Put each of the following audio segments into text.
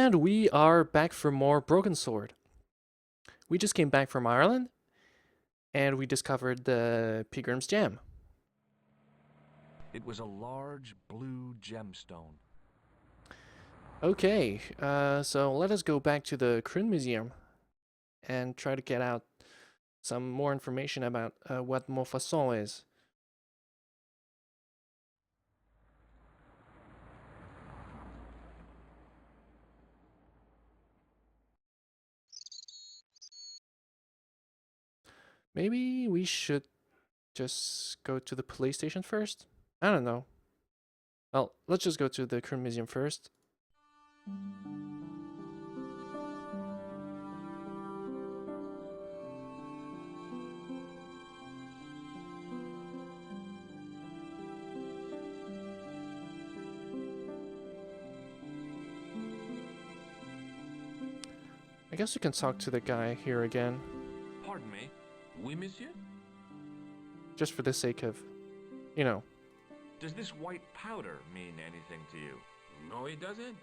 And we are back for more Broken Sword. We just came back from Ireland, and we discovered the Pilgrim's Gem. It was a large blue gemstone. Okay, so let us go back to the Kryn Museum and try to get out some more information about what Montfaucon is. Maybe we should just go to the police station first? I don't know. Well, let's just go to the Kryn Museum first. I guess we can talk to the guy here again, Pardon me? Oui, monsieur? just for the sake of, you know. Does this white powder mean anything to you? No, it doesn't.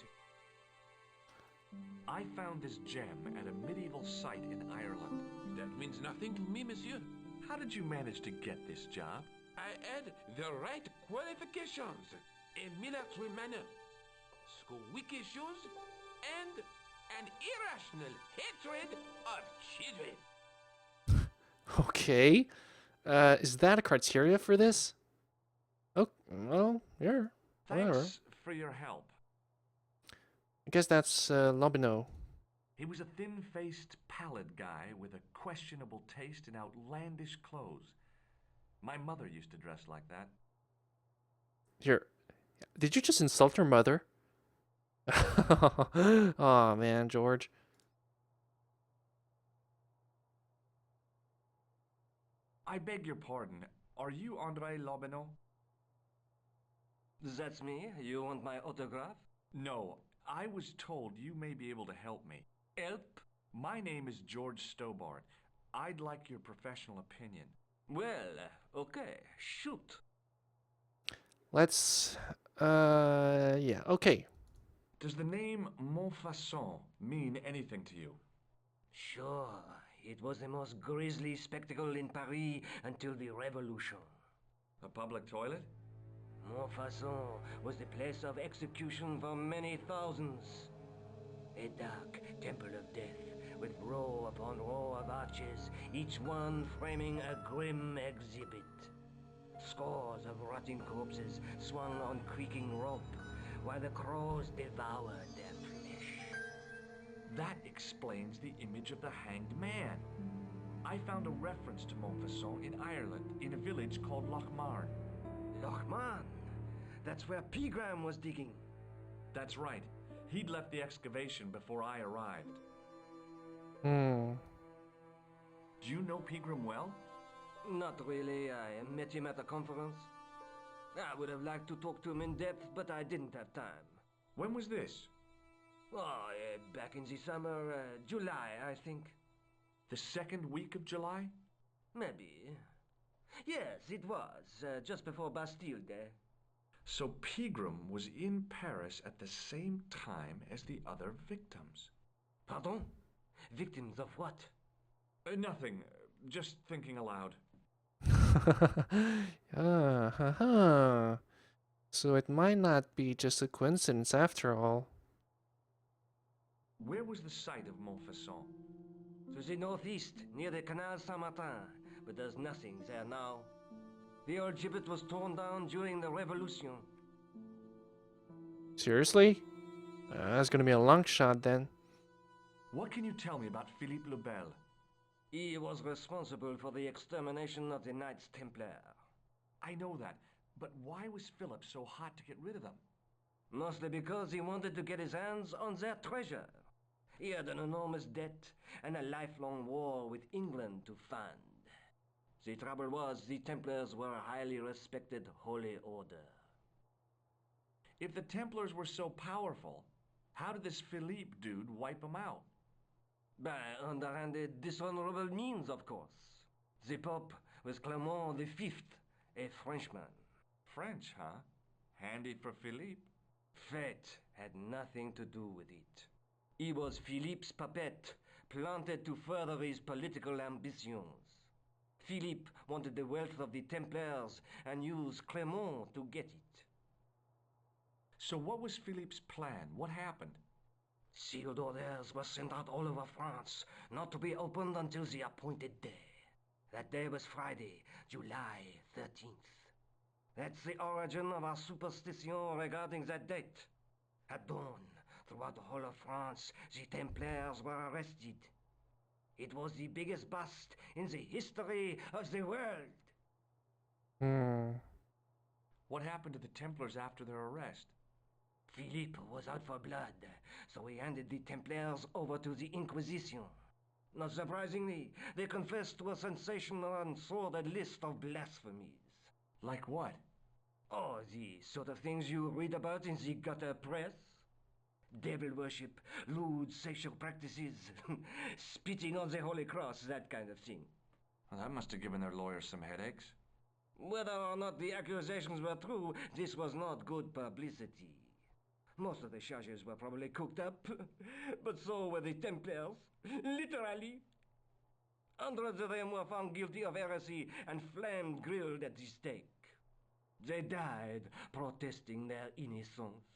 I found this gem at a medieval site in Ireland. That means nothing to me, monsieur. How did you manage to get this job? I had the right qualifications, a military manner, squeaky shoes, and an irrational hatred of children. Okay. Is that a criteria for this? Oh, well, yeah. Whatever. Thanks for your help. I guess that's Lobino. He was a thin-faced, pallid guy with a questionable taste in outlandish clothes. My mother used to dress like that. Here, did you just insult her mother? Oh man, George. I beg your pardon. Are you André Lobineau? That's me. You want my autograph? No, I was told you may be able to help me. Help? My name is George Stobart. I'd like your professional opinion. Well, okay, shoot. Let's yeah, okay. Does the name Montfaucon mean anything to you? Sure, it was the most grisly spectacle in Paris until the Revolution. A public toilet? Montfaucon was the place of execution for many thousands. A dark temple of death, with row upon row of arches, each one framing a grim exhibit. Scores of rotting corpses swung on creaking rope, while the crows devoured their flesh. That explains the image of the hanged man. I found a reference to Montfaucon in Ireland, in a village called Lochmarn. Lochman, that's where Pegram was digging. That's right. He'd left the excavation before I arrived. Hmm. Do you know Pegram well? Not really. I met him at a conference. I would have liked to talk to him in depth, but I didn't have time. When was this? Oh, back in the summer, July, I think. The second week of July? Maybe. Yes, it was, just before Bastille Day. So Pegram was in Paris at the same time as the other victims. Pardon? Victims of what? Nothing. Just thinking aloud. So it might not be just a coincidence after all. Where was the site of Montfaucon? To the northeast, near the Canal Saint-Martin, but there's nothing there now. The old gibbet was torn down during the Revolution. Seriously? That's gonna be a long shot then. What can you tell me about Philippe le Bel? He was responsible for the extermination of the Knights Templar. I know that, but why was Philip so hot to get rid of them? Mostly because he wanted to get his hands on their treasure. He had an enormous debt and a lifelong war with England to fund. The trouble was, the Templars were a highly respected holy order. If the Templars were so powerful, how did this Philippe dude wipe them out? By underhanded, dishonorable means, of course. The Pope was Clement V, a Frenchman. French, huh? Handy for Philippe. Fate had nothing to do with it. He was Philippe's puppet, planted to further his political ambitions. Philippe wanted the wealth of the Templars and used Clermont to get it. So what was Philippe's plan? What happened? Sealed orders were sent out all over France, not to be opened until the appointed day. That day was Friday, July 13th. That's the origin of our superstition regarding that date. At dawn, throughout the whole of France, the Templars were arrested. It was the biggest bust in the history of the world. Hmm. What happened to the Templars after their arrest? Philippe was out for blood, so he handed the Templars over to the Inquisition. Not surprisingly, they confessed to a sensational and sordid list of blasphemies. Like what? Oh, the sort of things you read about in the gutter press. Devil worship, lewd sexual practices, spitting on the Holy Cross, that kind of thing. Well, that must have given their lawyers some headaches. Whether or not the accusations were true, this was not good publicity. Most of the charges were probably cooked up, but so were the Templars, literally. Hundreds of them were found guilty of heresy and flamed grilled at the stake. They died protesting their innocence.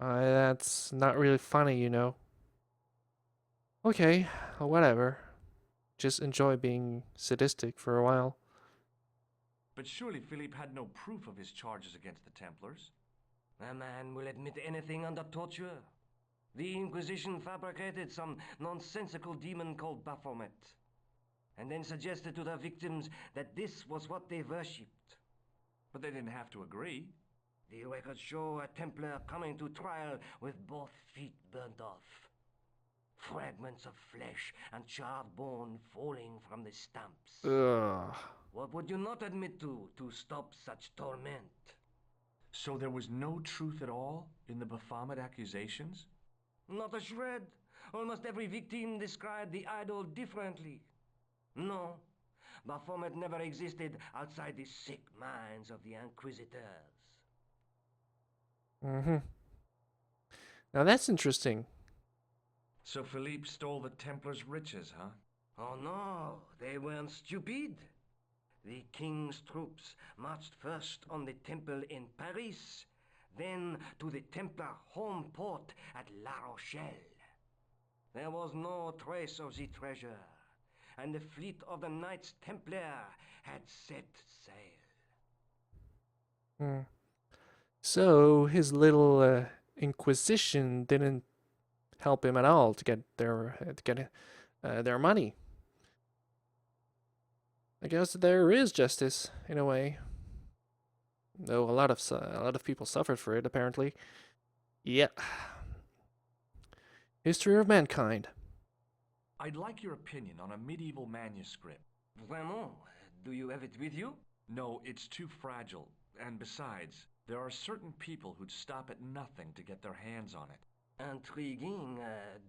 That's not really funny, you know. Okay, whatever. Just enjoy being sadistic for a while. But surely Philippe had no proof of his charges against the Templars. A man will admit anything under torture. The Inquisition fabricated some nonsensical demon called Baphomet, and then suggested to their victims that this was what they worshipped. But they didn't have to agree. The records show a Templar coming to trial with both feet burnt off. Fragments of flesh and charred bone falling from the stumps. Ugh. What would you not admit to stop such torment? So there was no truth at all in the Baphomet accusations? Not a shred. Almost every victim described the idol differently. No, Baphomet never existed outside the sick minds of the Inquisitors. Mm-hmm. Now that's interesting. So Philippe stole the Templars' riches, huh? Oh no, they weren't stupid. The king's troops marched first on the temple in Paris, then to the Templar home port at La Rochelle. There was no trace of the treasure, and the fleet of the Knights Templar had set sail. Hmm. So his little inquisition didn't help him at all to get their money. I guess there is justice in a way, though a lot of people suffered for it apparently. Yeah. History of mankind. I'd like your opinion on a medieval manuscript. Vraiment? Do you have it with you? No, it's too fragile. And besides, there are certain people who'd stop at nothing to get their hands on it. Intriguing.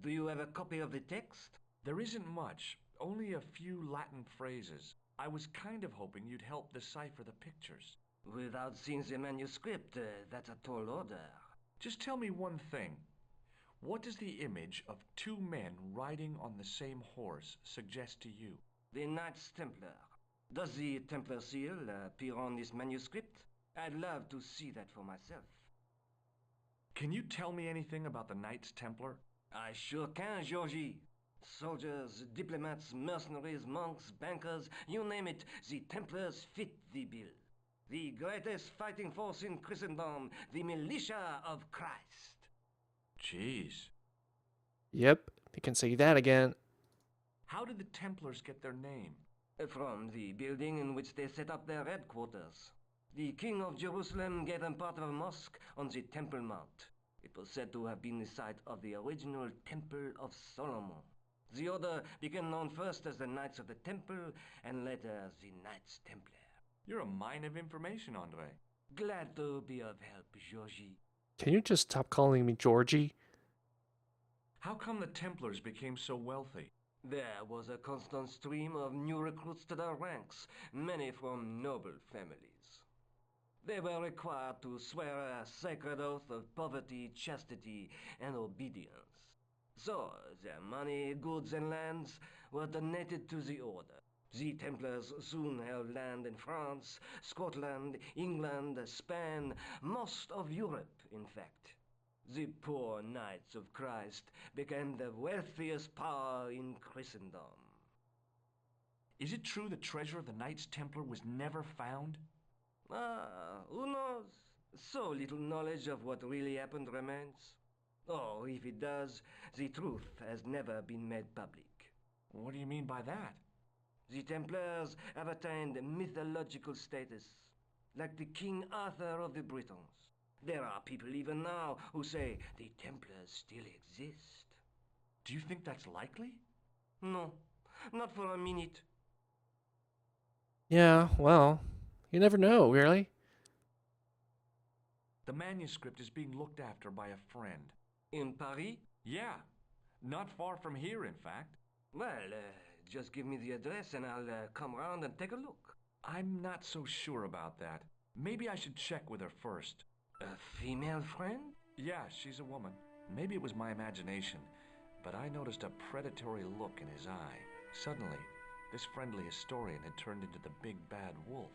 Do you have a copy of the text? There isn't much, only a few Latin phrases. I was kind of hoping you'd help decipher the pictures. Without seeing the manuscript, that's a tall order. Just tell me one thing. What does the image of two men riding on the same horse suggest to you? The Knights Templar. Does the Templar seal appear on this manuscript? I'd love to see that for myself. Can you tell me anything about the Knights Templar? I sure can, Georgie. Soldiers, diplomats, mercenaries, monks, bankers, you name it, the Templars fit the bill. The greatest fighting force in Christendom, the militia of Christ. Jeez. Yep, you can say that again. How did the Templars get their name? From the building in which they set up their headquarters. The King of Jerusalem gave them part of a mosque on the Temple Mount. It was said to have been the site of the original Temple of Solomon. The order became known first as the Knights of the Temple, and later as the Knights Templar. You're a mine of information, Andre. Glad to be of help, Georgie. Can you just stop calling me Georgie? How come the Templars became so wealthy? There was a constant stream of new recruits to their ranks, many from noble families. They were required to swear a sacred oath of poverty, chastity, and obedience. So, their money, goods, and lands were donated to the order. The Templars soon held land in France, Scotland, England, Spain, most of Europe, in fact. The poor Knights of Christ became the wealthiest power in Christendom. Is it true the treasure of the Knights Templar was never found? Who knows? So little knowledge of what really happened remains. Or if it does, the truth has never been made public. What do you mean by that? The Templars have attained mythological status, like the King Arthur of the Britons. There are people even now who say the Templars still exist. Do you think that's likely? No, not for a minute. Yeah, well, you never know, really. The manuscript is being looked after by a friend. In Paris? Yeah, not far from here, in fact. Well, just give me the address and I'll come round and take a look. I'm not so sure about that. Maybe I should check with her first. A female friend? Yeah, she's a woman. Maybe it was my imagination, but I noticed a predatory look in his eye. Suddenly, this friendly historian had turned into the big bad wolf.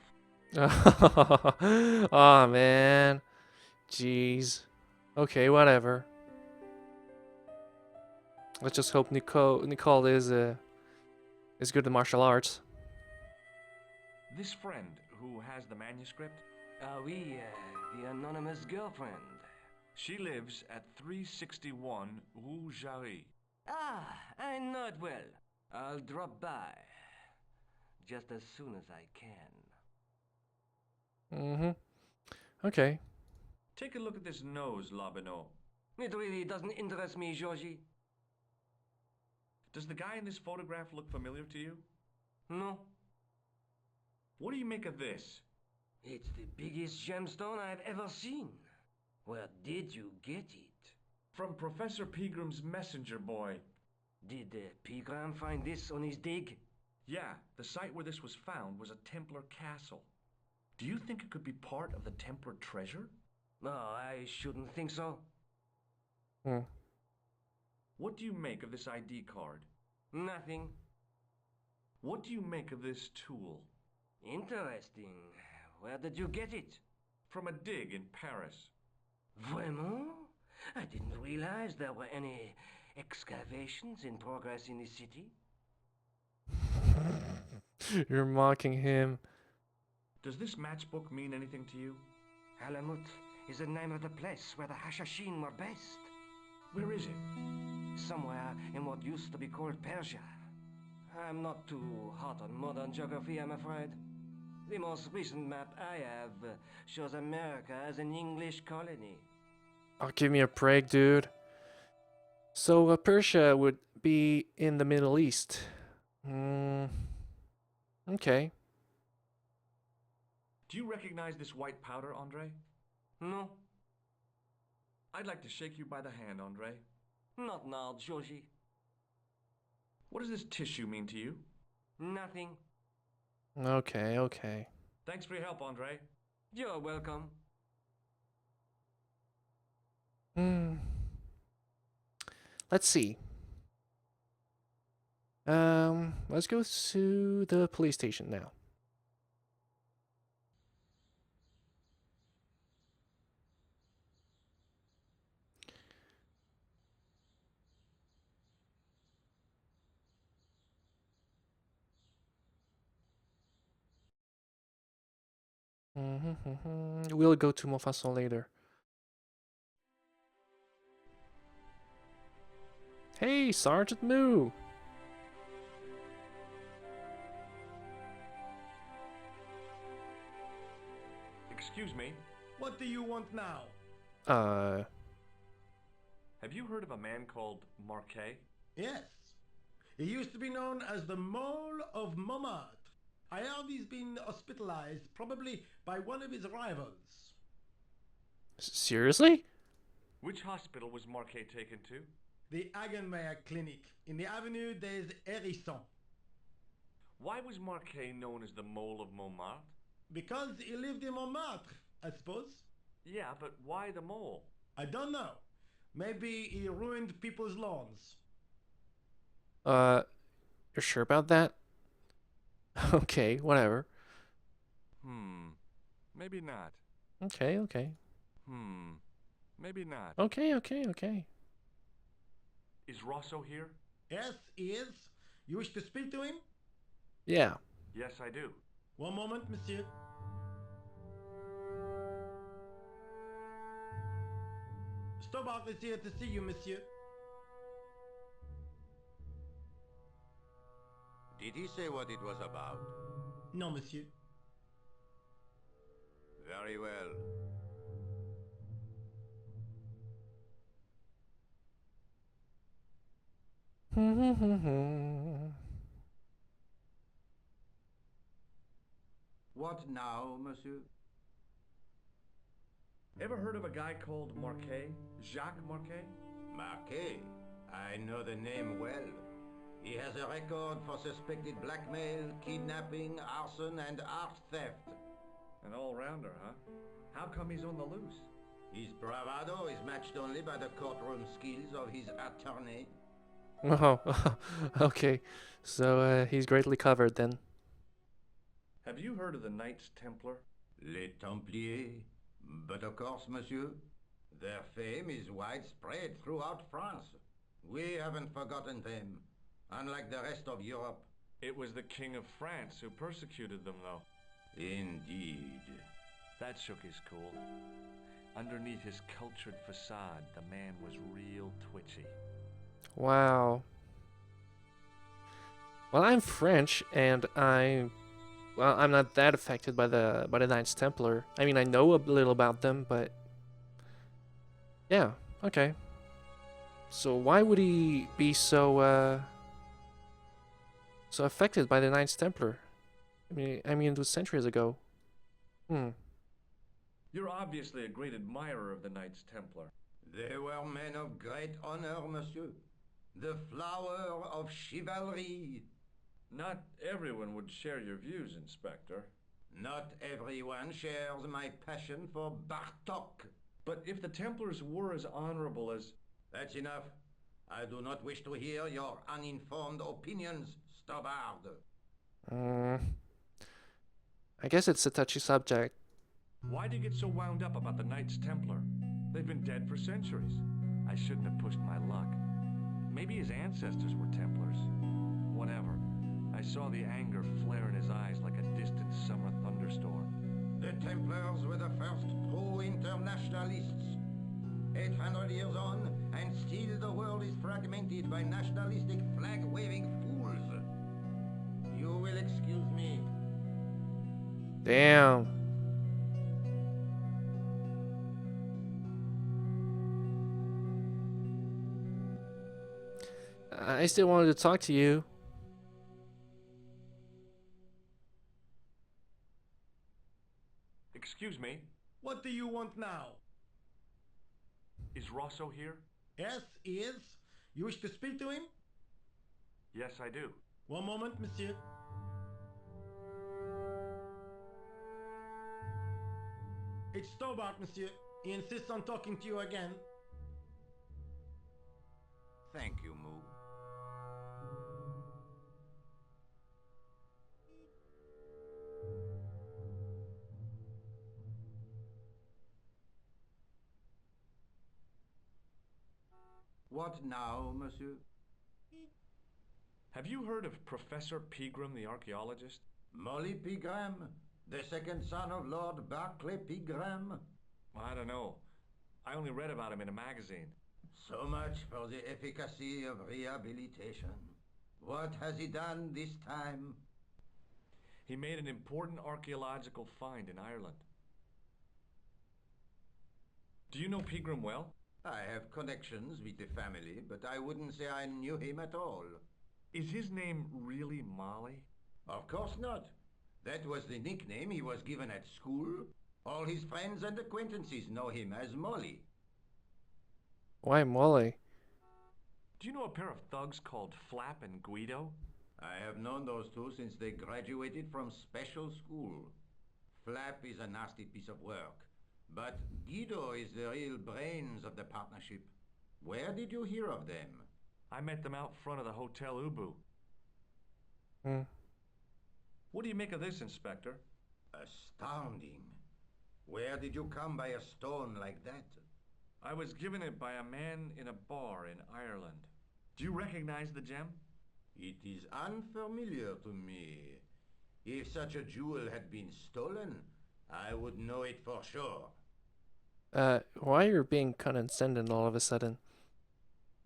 Oh man. Jeez. Okay, whatever. Let's just hope Nicole is good at martial arts. This friend who has the manuscript, Oui, the anonymous girlfriend. she lives at 361 Rue Jarry. Ah, I know it well. I'll drop by. Just as soon as I can. Mm-hmm. Okay. Take a look at this nose, Lobino. It really doesn't interest me, Georgie. Does the guy in this photograph look familiar to you? No. What do you make of this? It's the biggest gemstone I've ever seen. Where did you get it? From Professor Pegram's messenger boy. Did Pegram find this on his dig? Yeah, the site where this was found was a Templar castle. Do you think it could be part of the Templar treasure? No, I shouldn't think so. Hmm. What do you make of this ID card? Nothing. What do you make of this tool? Interesting. Where did you get it? From a dig in Paris. Vraiment? I didn't realize there were any excavations in progress in the city. You're mocking him. Does this matchbook mean anything to you? Alamut is the name of the place where the Hashashin were based. Where is it? Somewhere in what used to be called Persia. I'm not too hot on modern geography, I'm afraid. The most recent map I have shows America as an English colony. Oh, give me a break, dude. So Persia would be in the Middle East. Okay. Do you recognize this white powder, Andre? No, I'd like to shake you by the hand, Andre. not now, Georgie. What does this tissue mean to you? Nothing. Okay, okay. Thanks for your help, Andre. You're welcome. Let's see. Let's go to the police station now. We'll go to Montfaucon later. Hey, Sergeant Moo! Excuse me, What do you want now? have you heard of a man called Marquet? Yes. He used to be known as the Mole of Montmartre. I heard he's been hospitalized, probably by one of his rivals. Seriously? Which hospital was Marquet taken to? The Hagenmeyer Clinic in the Avenue des Hérissons. Why was Marquet known as the Mole of Montmartre? Because he lived in Montmartre, I suppose. Yeah, but why the mole? I don't know. Maybe he ruined people's lawns. You're sure about that? Okay, whatever. Maybe not. Okay, okay. Maybe not. Okay, okay, okay. Is Rosso here? Yes, he is. You wish to speak to him? Yeah. Yes, I do. One moment, monsieur. Stobart is here to see you, monsieur. Did he say what it was about? No, monsieur. Very well. What now, monsieur? Ever heard of a guy called Marquet? Jacques Marquet? Marquet. I know the name well. He has a record for suspected blackmail, kidnapping, arson, and art theft. An all-rounder, huh? How come he's on the loose? His bravado is matched only by the courtroom skills of his attorney. Oh, okay. So he's greatly covered then. Have you heard of the Knights Templar? Les Templiers. But of course, monsieur, their fame is widespread throughout France. We haven't forgotten them, unlike the rest of Europe. It was the King of France who persecuted them, though. Indeed. That shook his cool. Underneath his cultured facade, the man was real twitchy. Wow. Well, I'm French, and I'm not that affected by the Knights Templar. I mean, I know a little about them, but yeah, okay. So why would he be so affected by the Knights Templar? I mean, it was centuries ago. You're obviously a great admirer of the Knights Templar. They were men of great honor, monsieur. The flower of chivalry. Not everyone would share your views, Inspector. Not everyone shares my passion for Bartok. But if the Templars were as honorable as... That's enough. I do not wish to hear your uninformed opinions, Stobart. I guess it's a touchy subject. Why do you get so wound up about the Knights Templar? They've been dead for centuries. I shouldn't have pushed my luck. Maybe his ancestors were Templars. Whatever. I saw the anger flare in his eyes like a distant summer thunderstorm. The Templars were the first true internationalists. 800 years on, and still the world is fragmented by nationalistic flag-waving fools. You will excuse me. Damn. I still wanted to talk to you. Excuse me, What do you want now? is Rosso here? Yes, he is. You wish to speak to him? Yes, I do. One moment, monsieur. It's Stobart, monsieur. He insists on talking to you again. Thank you, Moo. What now, monsieur? Have you heard of Professor Pegram, the archaeologist? Molly Pegram, the second son of Lord Barclay Pegram? I don't know. I only read about him in a magazine. So much for the efficacy of rehabilitation. What has he done this time? He made an important archaeological find in Ireland. Do you know Pegram well? I have connections with the family, but I wouldn't say I knew him at all. Is his name really Molly? Of course not. That was the nickname he was given at school. All his friends and acquaintances know him as Molly. Why Molly? Do you know a pair of thugs called Flap and Guido? I have known those two since they graduated from special school. Flap is a nasty piece of work, but Guido is the real brains of the partnership. Where did you hear of them? I met them out front of the Hotel Ubu. Hmm. What do you make of this, Inspector? Astounding. Where did you come by a stone like that? I was given it by a man in a bar in Ireland. Do you recognize the gem? It is unfamiliar to me. If such a jewel had been stolen, I would know it for sure. Why you're being condescending all of a sudden?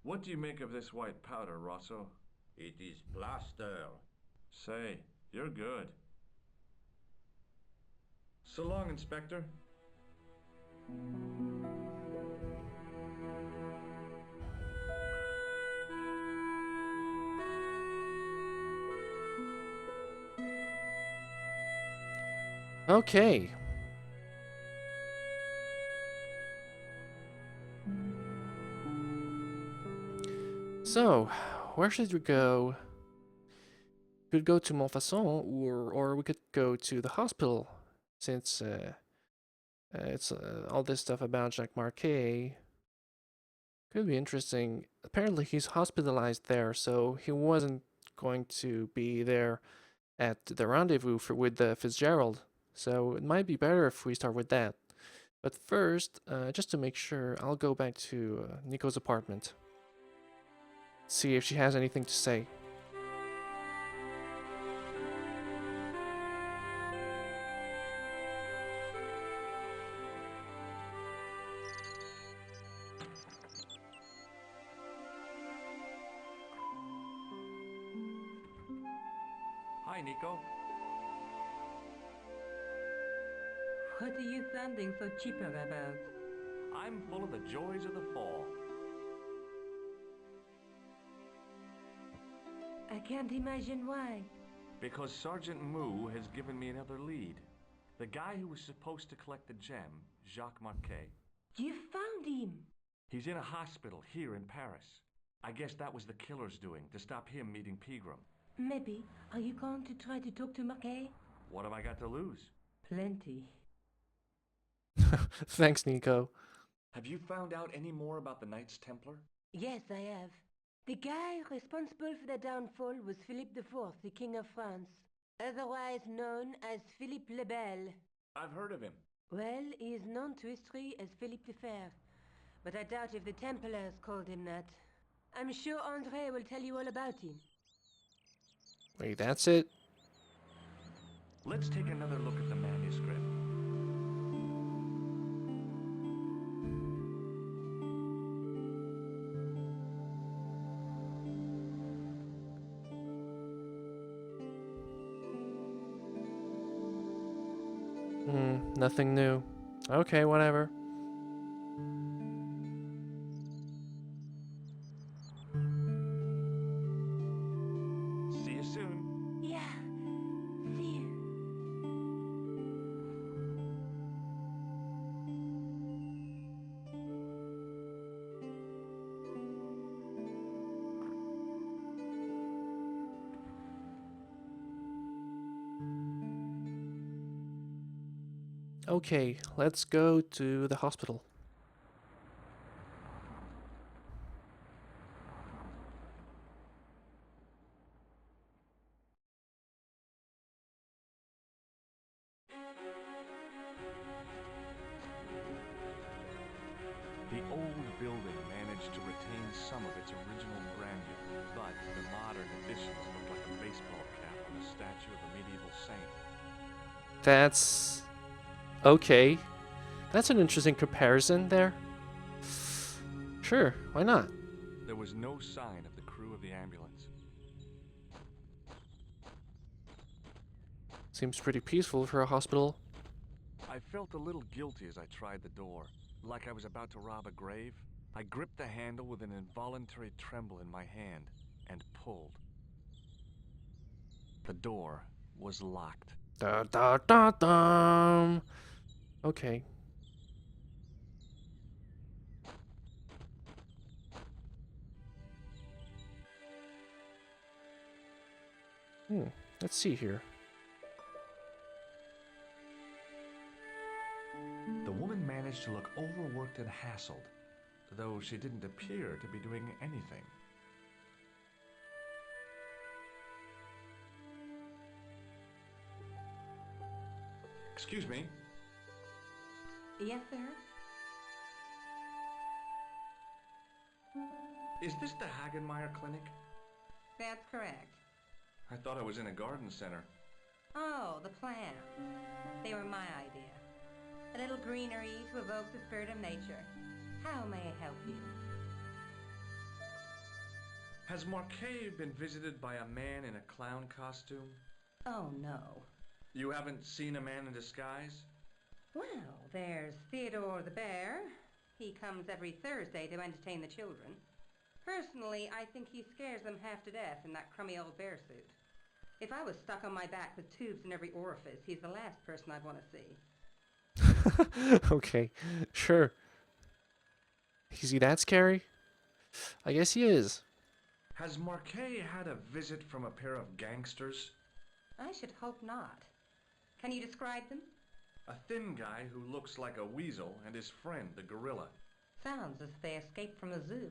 What do you make of this white powder, Rosso? It is plaster. Say, you're good. So long, Inspector. Okay. So, where should we go? We could go to Montfaucon, or we could go to the hospital, since it's all this stuff about Jacques Marquet. Could be interesting. Apparently, he's hospitalized there, so he wasn't going to be there at the rendezvous with Fitzgerald. So it might be better if we start with that. But first, just to make sure, I'll go back to Nico's apartment. See if she has anything to say. Hi, Nico. What are you sounding so chipper about? I'm full of the joys of the fall. I can't imagine why. Because Sergeant Moo has given me another lead. The guy who was supposed to collect the gem, Jacques Marquet. You found him! He's in a hospital here in Paris. I guess that was the killer's doing, to stop him meeting Pegram. Maybe. Are you going to try to talk to Marquet? What have I got to lose? Plenty. Thanks, Nico. Have you found out any more about the Knights Templar? Yes, I have. The guy responsible for their downfall was Philippe IV, the King of France, otherwise known as Philippe le Bel. I've heard of him. Well, he is known to history as Philippe the Fair, but I doubt if the Templars called him that. I'm sure André will tell you all about him. Wait, that's it? Let's take another look at the manuscript. Nothing new. Okay, whatever. See you soon. Yeah, see you. Okay, let's go to the hospital. The old building managed to retain some of its original grandeur, but the modern additions look like a baseball cap on a statue of a medieval saint. That's... okay. That's an interesting comparison there. Sure, why not? There was no sign of the crew of the ambulance. Seems pretty peaceful for a hospital. I felt a little guilty as I tried the door, like I was about to rob a grave. I gripped the handle with an involuntary tremble in my hand and pulled. The door was locked. Da da da dum. Okay. Let's see here. The woman managed to look overworked and hassled. though she didn't appear to be doing anything. Excuse me. Yes, sir? Is this the Hagenmeyer Clinic? That's correct. I thought I was in a garden center. Oh, the plants. They were my idea. A little greenery to evoke the spirit of nature. How may I help you? Has Marquet been visited by a man in a clown costume? Oh, no. You haven't seen a man in disguise? Well, there's Theodore the bear. He comes every Thursday to entertain the children. Personally, I think he scares them half to death in that crummy old bear suit. If I was stuck on my back with tubes in every orifice, he's the last person I'd want to see. Okay, sure. Is he that scary? I guess he is. Has Marquet had a visit from a pair of gangsters? I should hope not. Can you describe them? A thin guy who looks like a weasel and his friend, the gorilla. Sounds as if they escaped from a zoo.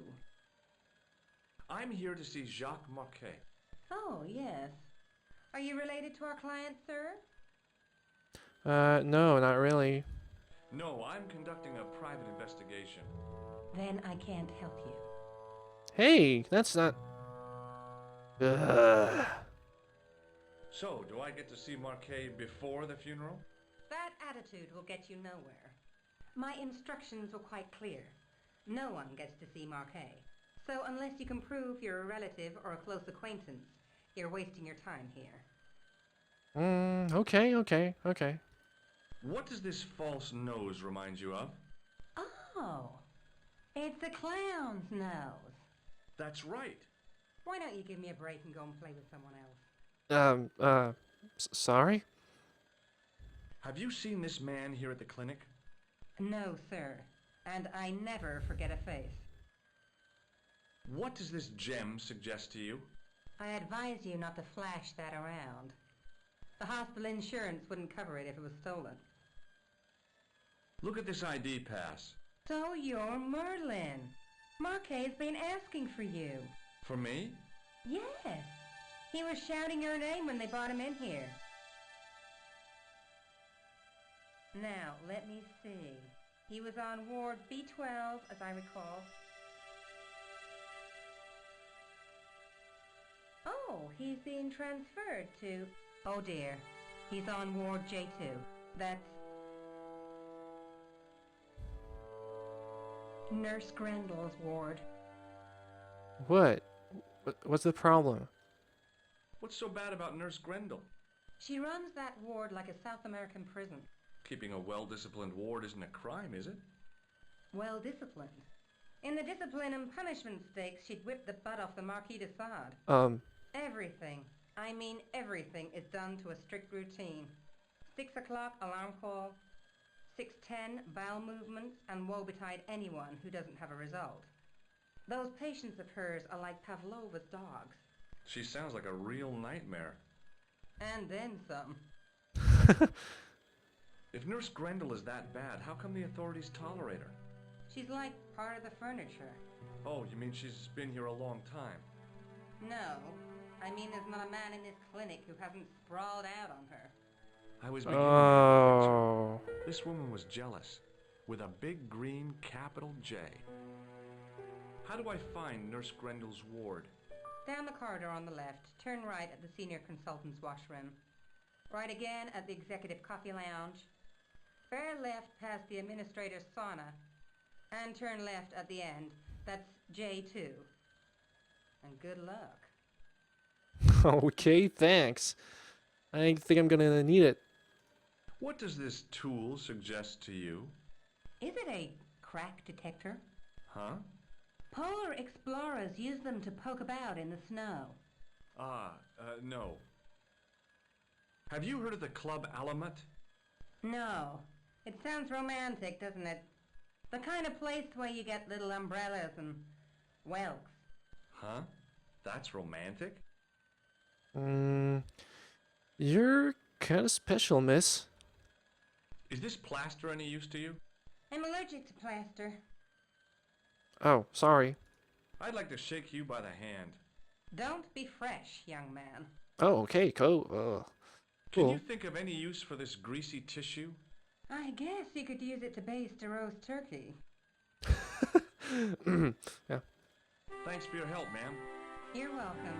I'm here to see Jacques Marquet. Oh, yes. Are you related to our client, sir? No, not really. No, I'm conducting a private investigation. Then I can't help you. Hey, that's not... Ugh. So, do I get to see Marquet before the funeral? That attitude will get you nowhere. My instructions were quite clear. No one gets to see Marquet. So unless you can prove you're a relative or a close acquaintance, you're wasting your time here. Okay. What does this false nose remind you of? Oh, it's a clown's nose. That's right. Why don't you give me a break and go and play with someone else? Sorry? Have you seen this man here at the clinic? No, sir. And I never forget a face. What does this gem suggest to you? I advise you not to flash that around. The hospital insurance wouldn't cover it if it was stolen. Look at this ID pass. So you're Merlin. Marquet's been asking for you. For me? Yes. He was shouting your name when they brought him in here. Now, let me see. He was on ward B12, as I recall. Oh, he's being transferred to... Oh dear. He's on ward J2. That's... Nurse Grendel's ward. What? What's the problem? What's so bad about Nurse Grendel? She runs that ward like a South American prison. Keeping a well-disciplined ward isn't a crime, is it? Well disciplined. In the discipline and punishment stakes, she'd whip the butt off the Marquis de Sade. Everything, I mean everything, is done to a strict routine. 6 o'clock alarm call, 6:10 bowel movements, and woe betide anyone who doesn't have a result. Those patients of hers are like Pavlova's dogs. She sounds like a real nightmare. And then some. If Nurse Grendel is that bad, how come the authorities tolerate her? She's like part of the furniture. Oh, you mean she's been here a long time? No, I mean there's not a man in this clinic who hasn't sprawled out on her. I was beginning to get the Oh. picture. This woman was jealous, with a big green capital J. How do I find Nurse Grendel's ward? Down the corridor on the left, turn right at the senior consultant's washroom. Right again at the executive coffee lounge. Bear left past the administrator's sauna. And turn left at the end. That's J2. And good luck. Okay, thanks. I think I'm gonna need it. What does this tool suggest to you? Is it a crack detector? Huh? Polar explorers use them to poke about in the snow. No. Have you heard of the Club Alamet? No. It sounds romantic, doesn't it? The kind of place where you get little umbrellas and whelks. Huh? That's romantic? You're kind of special, miss. Is this plaster any use to you? I'm allergic to plaster. Oh, sorry. I'd like to shake you by the hand. Don't be fresh, young man. Oh, okay, cool. Can Cool. you think of any use for this greasy tissue? I guess you could use it to baste a roast turkey. Yeah. Thanks for your help, ma'am. You're welcome.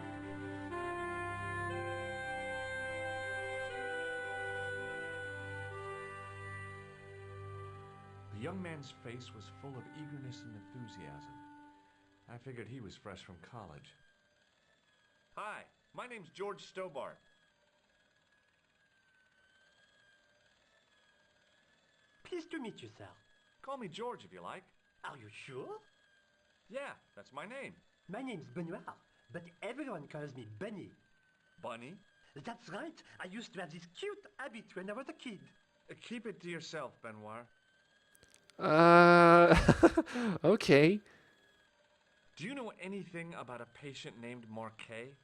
The young man's face was full of eagerness and enthusiasm. I figured he was fresh from college. Hi, my name's George Stobart. Pleased to meet you, sir. Call me George if you like. Are you sure? Yeah, that's my name. My name's Benoit, but everyone calls me Bunny. Bunny? That's right. I used to have this cute habit when I was a kid. Keep it to yourself, Benoit. Okay. Do you know anything about a patient named Marquet?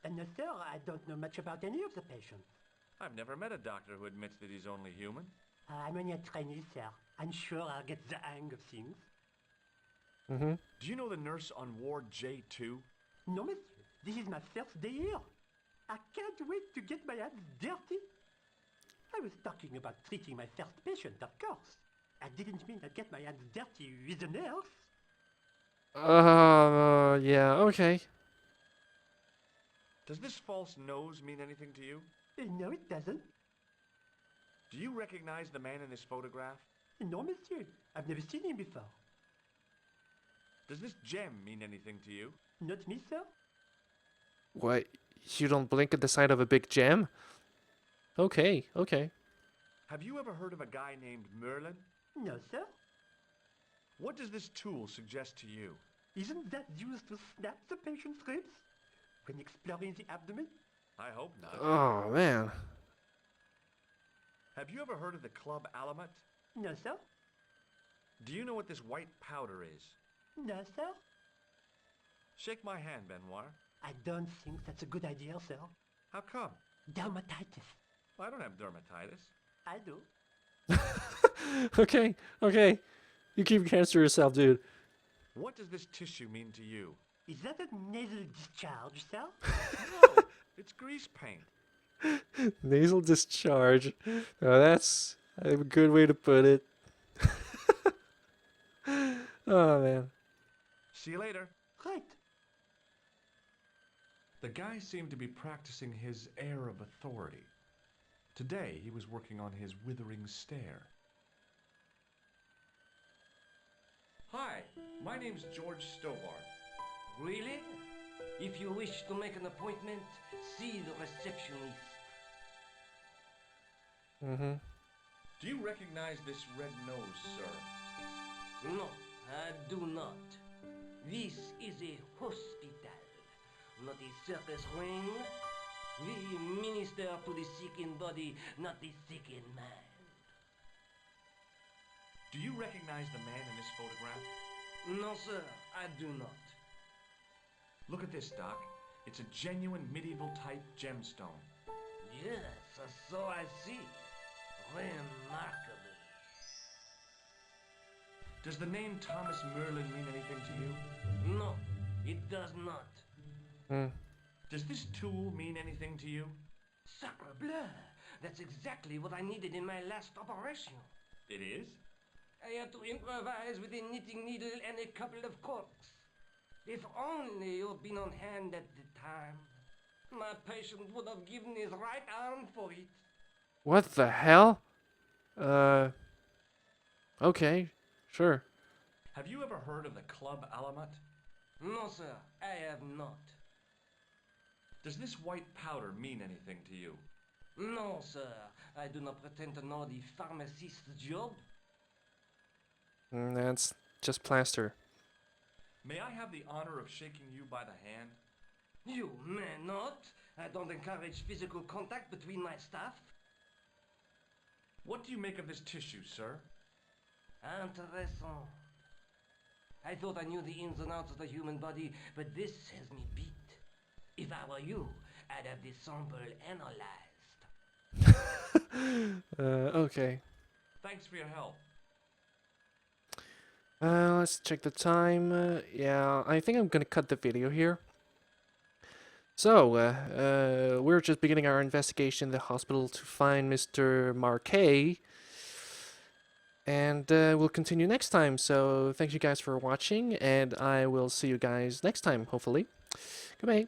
No, sir, I don't know much about any of the patients. I've never met a doctor who admits that he's only human. I'm only a trainee, sir. I'm sure I'll get the hang of things. Mm-hmm. Do you know the nurse on Ward J2? No, monsieur. This is my first day here. I can't wait to get my hands dirty. I was talking about treating my first patient, of course. I didn't mean I'd get my hands dirty with a nurse. Yeah, okay. Does this false nose mean anything to you? No, it doesn't. Do you recognize the man in this photograph? No, monsieur. I've never seen him before. Does this gem mean anything to you? Not me, sir. What? You don't blink at the sight of a big gem? Okay, okay. Have you ever heard of a guy named Merlin? No, sir. What does this tool suggest to you? Isn't that used to snap the patient's ribs when exploring the abdomen? I hope not. Oh, man. Have you ever heard of the Club Alamet? No, sir. Do you know what this white powder is? No, sir. Shake my hand, Benoit. I don't think that's a good idea, sir. How come? Dermatitis. I don't have dermatitis. I do. Okay, okay. You keep cancer yourself, dude. What does this tissue mean to you? Is that a nasal discharge, sir? No, it's grease paint. Nasal discharge. Oh, that's a good way to put it. Oh, man. See you later. Right. The guy seemed to be practicing his air of authority. Today, he was working on his withering stare. Hi, my name's George Stobart. Really? If you wish to make an appointment, see the receptionist. Mm-hmm. Do you recognize this red nose, sir? No, I do not. This is a hospital, not a circus ring. We minister to the sick in body, not the sick in mind. Do you recognize the man in this photograph? No, sir, I do not. Look at this, Doc. It's a genuine medieval-type gemstone. Yes, so I see. Remarkable. Does the name Thomas Merlin mean anything to you? No, it does not. Mm. Does this tool mean anything to you? Sacre bleu! That's exactly what I needed in my last operation. It is? I had to improvise with a knitting needle and a couple of corks. If only you'd been on hand at the time. My patient would have given his right arm for it. What the hell? Okay, sure. Have you ever heard of the Club Alamet? No, sir, I have not. Does this white powder mean anything to you? No, sir, I do not pretend to know the pharmacist's job. That's just plaster. May I have the honor of shaking you by the hand? You may not. I don't encourage physical contact between my staff. What do you make of this tissue, sir? Intéressant. I thought I knew the ins and outs of the human body, but this has me beat. If I were you, I'd have this sample analyzed. Okay. Thanks for your help. Let's check the time. Yeah, I think I'm gonna cut the video here. So, we're just beginning our investigation in the hospital to find Mr. Marquet. And we'll continue next time. So, thank you guys for watching, and I will see you guys next time, hopefully. Goodbye.